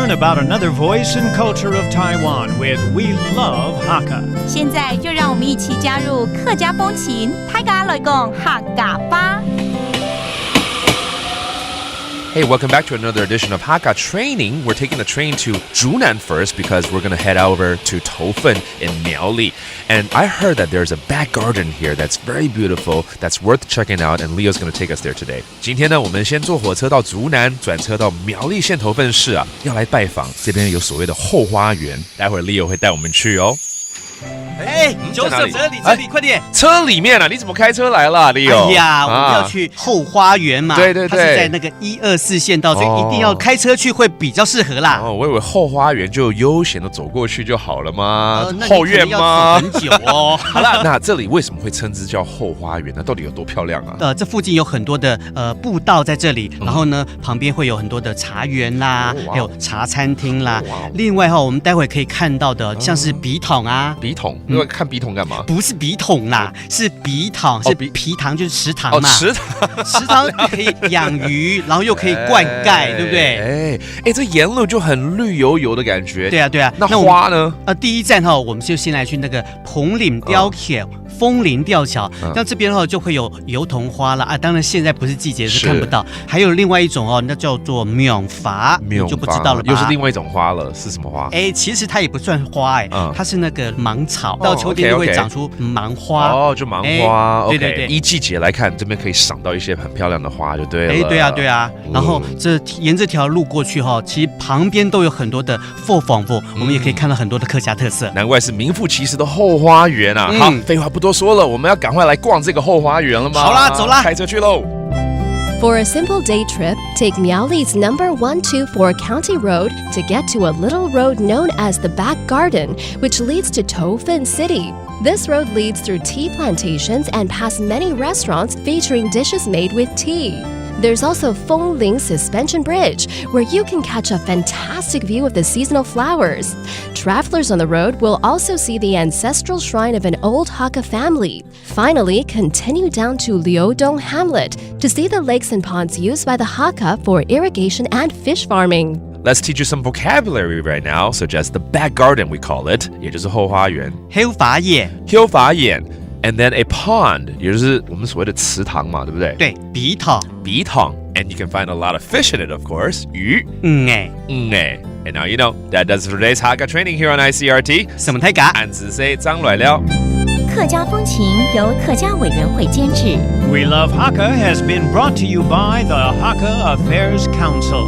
learn about another voice and culture of Taiwan with We Love Hakka. 现在就让我们一起加入客家风情，大家来讲客家吧。Hey, welcome back to another edition of Hakka Training. We're taking the train to Zhunan first because we're going to head over to Toufen in Miaoli. And I heard that there's a back garden here that's very beautiful, that's worth checking out, and Leo's going to take us there today. 今天呢，我们先坐火车到竹南，转车到苗栗县头份市啊，要来拜访这边有所谓的后花园。待会儿 Leo 会带我们去哦。九舍这里，快点！车里面啊，你怎么开车来了，Leo？哎呀，我们要去后花园嘛。对，它是在那个124县道，所以一定要开车去会比较适合啦。我以为后花园就悠闲的走过去就好了吗？那后院吗？很久哦。好了，那这里为什么会称之叫后花园呢？到底有多漂亮啊？这附近有很多的步道在这里，然后呢，旁边会有很多的茶园啦，还有茶餐厅啦。另外我们待会可以看到的，像是笔筒啊，笔筒，因为看笔筒干嘛？不是笔筒啦，是笔筒，是皮塘，就是池塘嘛。池塘可以养鱼，然后又可以灌溉，对不对？这沿路就很绿油油的感觉。对啊。那花呢？第一站我们就先来去那个彭岭吊桥。枫林吊桥，那这边就会有油桐花了啊，当然现在不是季节是看不到。还有另外一种那叫做茗伐，就不知道了吧？又是另外一种花了，是什么花？其实它也不算花它是那个芒草，到秋天就会长出芒花。就芒花。对，依季节来看，这边可以赏到一些很漂亮的花，就对了。对啊。然后沿这条路过去其实旁边都有很多的佛仿佛，我们也可以看到很多的客家特色。难怪是名副其实的后花园啊！好，废话不多说了，我们要赶快来逛这个后花园了吗？好啦，走啦，开车去喽。For a simple day trip, take Miaoli's number 124 County Road to get to a little road known as the Back Garden, which leads to Toufen City. This road leads through tea plantations and past many restaurants featuring dishes made with tea. There's also Fengling Suspension Bridge, where you can catch a fantastic view of the seasonal flowers. Travelers on the road will also see the ancestral shrine of an old Hakka family. Finally, continue down to Liudong Hamlet to see the lakes and ponds used by the Hakka for irrigation and fish farming. Let's teach you some vocabulary right now, such as the back garden, we call it, 也就是后花园。后花园。后花园。And then a pond, 也就是我们所谓的池塘嘛，对不对？对，笔筒。And you can find a lot of fish in it, of course. 鱼。And now you know. That does it for today's Hakka training here on ICRT. 什么泰嘎？俺只say 张来了。客家风情由客家委员会监制。We Love Hakka has been brought to you by the Hakka Affairs Council.